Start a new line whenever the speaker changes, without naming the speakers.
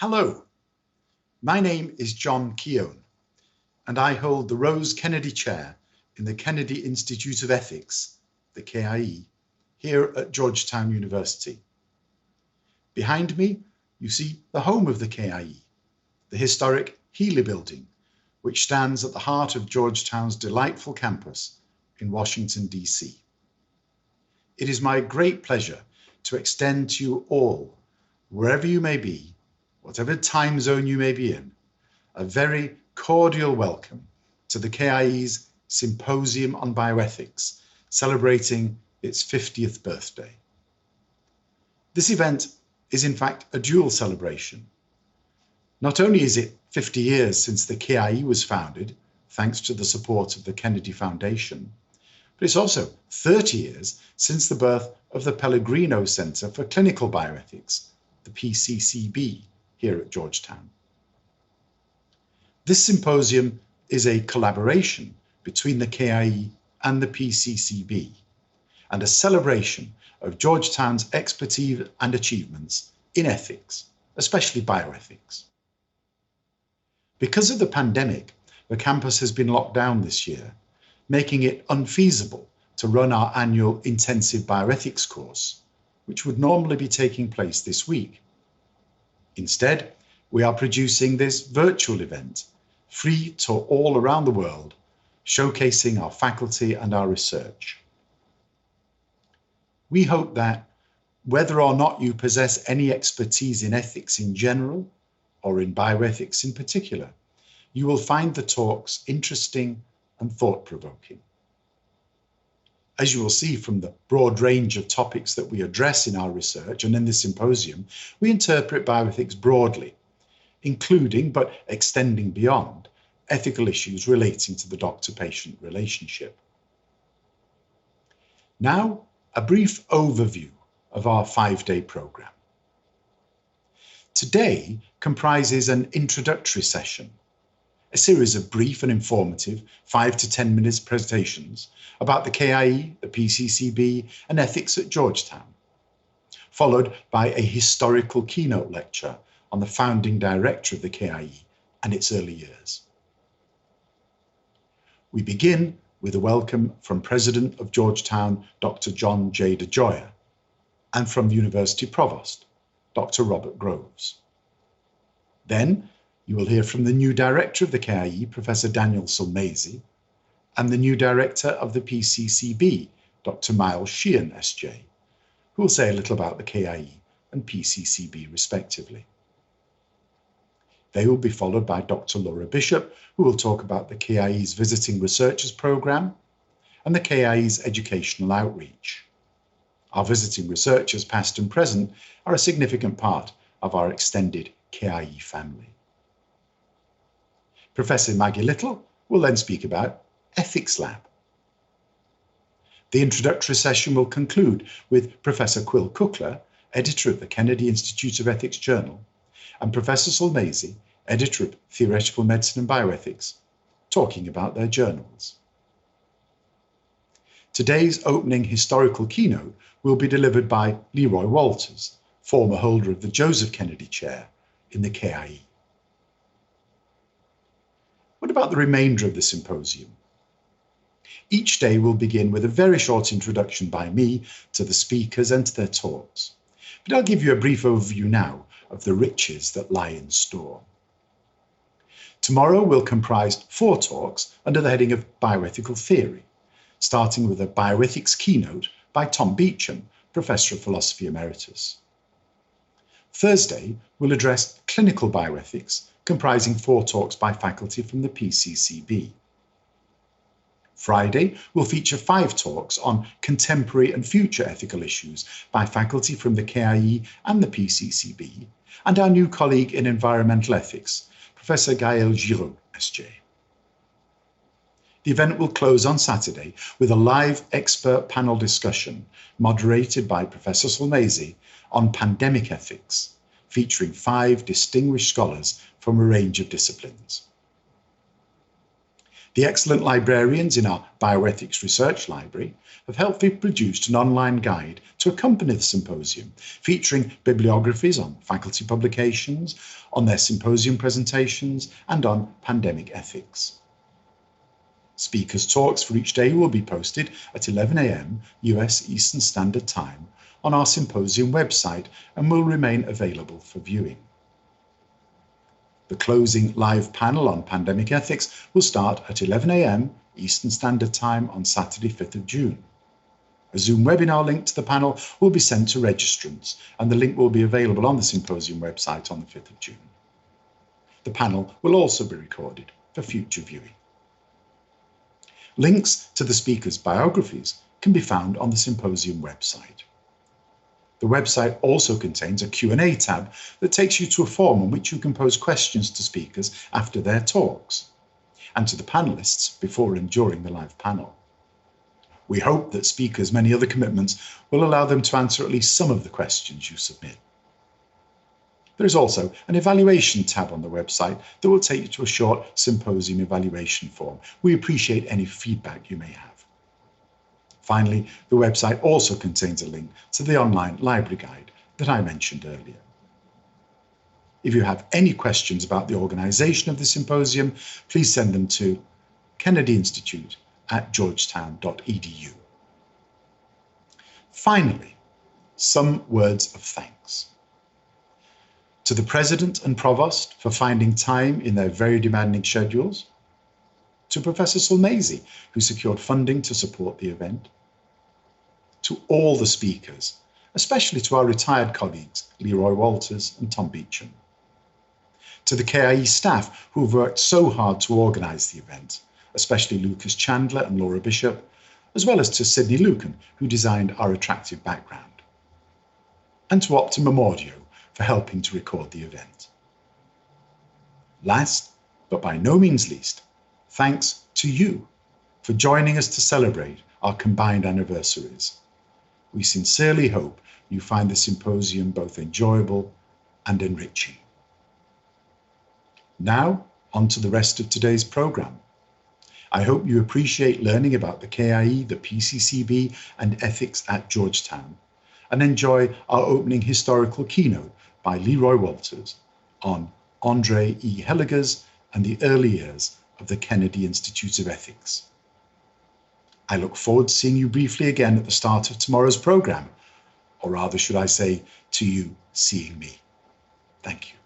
Hello, my name is John Keown, and I hold the Rose Kennedy Chair in the Kennedy Institute of Ethics, the KIE, here at Georgetown University. Behind me, you see the home of the KIE, the historic Healy Building, which stands at the heart of Georgetown's delightful campus in Washington, DC. It is my great pleasure to extend to you all, wherever you may be, whatever time zone you may be in, a very cordial welcome to the KIE's Symposium on Bioethics, celebrating its 50th birthday. This event is in fact a dual celebration. Not only is it 50 years since the KIE was founded, thanks to the support of the Kennedy Foundation, but it's also 30 years since the birth of the Pellegrino Center for Clinical Bioethics, the PCCB, here at Georgetown. This symposium is a collaboration between the KIE and the PCCB, and a celebration of Georgetown's expertise and achievements in ethics, especially bioethics. Because of the pandemic, the campus has been locked down this year, making it unfeasible to run our annual intensive bioethics course, which would normally be taking place this week. Instead, we are producing this virtual event, free to all around the world, showcasing our faculty and our research. We hope that, whether or not you possess any expertise in ethics in general, or in bioethics in particular, you will find the talks interesting and thought-provoking. As you will see from the broad range of topics that we address in our research and in this symposium, we interpret bioethics broadly, including but extending beyond ethical issues relating to the doctor-patient relationship. Now, a brief overview of our 5-day program. Today comprises an introductory session, a series of brief and informative 5 to 10 minutes presentations about the KIE, the PCCB, and ethics at Georgetown, followed by a historical keynote lecture on the founding director of the KIE and its early years. We begin with a welcome from President of Georgetown, Dr. John J. DeGioia, and from University Provost, Dr. Robert Groves. Then you will hear from the new director of the KIE, Professor Daniel Sulmazy, and the new director of the PCCB, Dr. Miles Sheehan, SJ, who will say a little about the KIE and PCCB respectively. They will be followed by Dr. Laura Bishop, who will talk about the KIE's Visiting Researchers Programme and the KIE's educational outreach. Our visiting researchers, past and present, are a significant part of our extended KIE family. Professor Maggie Little will then speak about Ethics Lab. The introductory session will conclude with Professor Quill Cookler, editor of the Kennedy Institute of Ethics Journal, and Professor Sulmazy, editor of Theoretical Medicine and Bioethics, talking about their journals. Today's opening historical keynote will be delivered by Leroy Walters, former holder of the Joseph Kennedy Chair in the KIE. What about the remainder of the symposium? Each day will begin with a very short introduction by me to the speakers and to their talks, but I'll give you a brief overview now of the riches that lie in store. Tomorrow will comprise 4 talks under the heading of Bioethical Theory, starting with a bioethics keynote by Tom Beecham, Professor of Philosophy Emeritus. Thursday will address clinical bioethics, comprising 4 talks by faculty from the PCCB. Friday will feature 5 talks on contemporary and future ethical issues by faculty from the KIE and the PCCB, and our new colleague in environmental ethics, Professor Gaël Giraud, SJ. The event will close on Saturday with a live expert panel discussion moderated by Professor Sulmazy on pandemic ethics, featuring 5 distinguished scholars from a range of disciplines. The excellent librarians in our Bioethics Research Library have helpfully produced an online guide to accompany the symposium, featuring bibliographies on faculty publications, on their symposium presentations, and on pandemic ethics. Speakers' talks for each day will be posted at 11 a.m. US Eastern Standard Time on our symposium website and will remain available for viewing. The closing live panel on pandemic ethics will start at 11 a.m. Eastern Standard Time on Saturday, 5th of June. A Zoom webinar link to the panel will be sent to registrants, and the link will be available on the symposium website on the 5th of June. The panel will also be recorded for future viewing. Links to the speakers' biographies can be found on the symposium website. The website also contains a Q&A tab that takes you to a form on which you can pose questions to speakers after their talks, and to the panelists before and during the live panel. We hope that speakers' many other commitments will allow them to answer at least some of the questions you submit. There is also an evaluation tab on the website that will take you to a short symposium evaluation form. We appreciate any feedback you may have. Finally, the website also contains a link to the online library guide that I mentioned earlier. If you have any questions about the organisation of the symposium, please send them to kennedyinstitute@georgetown.edu. Finally, some words of thanks. To the President and Provost for finding time in their very demanding schedules, to Professor Sulmazy, who secured funding to support the event, to all the speakers, especially to our retired colleagues, Leroy Walters and Tom Beecham, to the KIE staff who have worked so hard to organise the event, especially Lucas Chandler and Laura Bishop, as well as to Sydney Lucan, who designed our attractive background, and to Optimum Audio for helping to record the event. Last, but by no means least, thanks to you for joining us to celebrate our combined anniversaries. We sincerely hope you find the symposium both enjoyable and enriching. Now, on to the rest of today's programme. I hope you appreciate learning about the KIE, the PCCB, and ethics at Georgetown, and enjoy our opening historical keynote by Leroy Walters on Andre E. Helliger's and the early years of the Kennedy Institute of Ethics. I look forward to seeing you briefly again at the start of tomorrow's programme, or rather should I say, to you seeing me. Thank you.